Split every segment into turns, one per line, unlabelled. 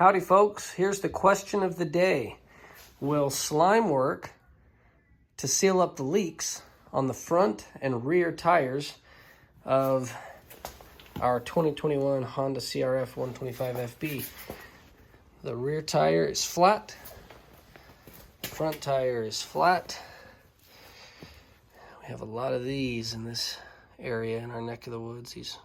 Howdy folks, here's the question of the day. Will slime work to seal up the leaks on the front and rear tires of our 2021 Honda CRF125FB? The rear tire is flat, front tire is flat. We have a lot of these in this area in our neck of the woods, these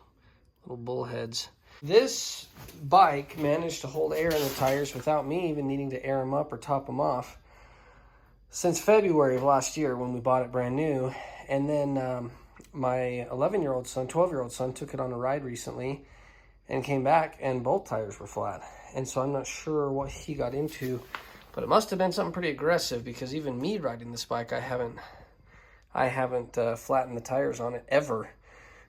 little bullheads. This bike managed to hold air in the tires without me even needing to air them up or top them off since February of last year when we bought it brand new. And then my 11-year-old son, 12-year-old son took it on a ride recently and came back and both tires were flat. And so I'm not sure what he got into, but it must have been something pretty aggressive because even me riding this bike, I haven't flattened the tires on it ever.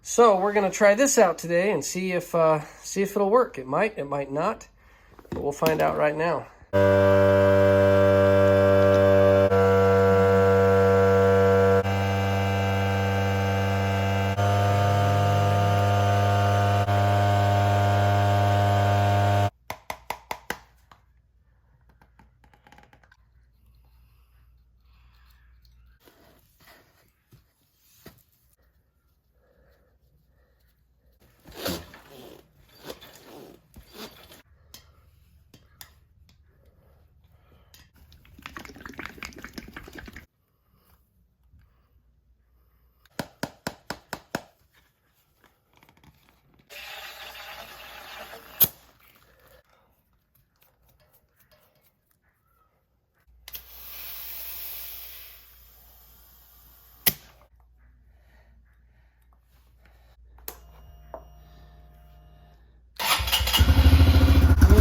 So we're gonna try this out today and see if it'll work. It might not, but we'll find out right now.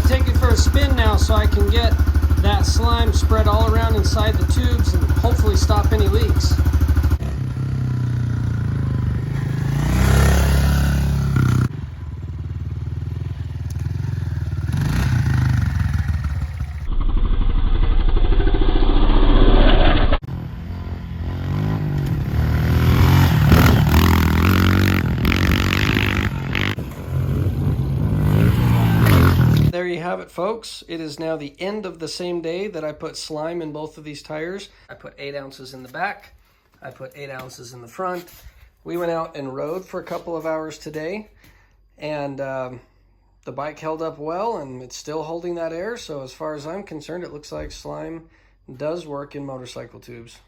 Take it for a spin now so I can get that slime spread all around inside the tubes and hopefully stop any leaks. There you have it, folks. It is now the end of the same day that I put slime in both of these tires. I put 8 ounces in the back. I put 8 ounces in the front. We went out and rode for a couple of hours today, and the bike held up well, and it's still holding that air. So as far as I'm concerned, it looks like slime does work in motorcycle tubes.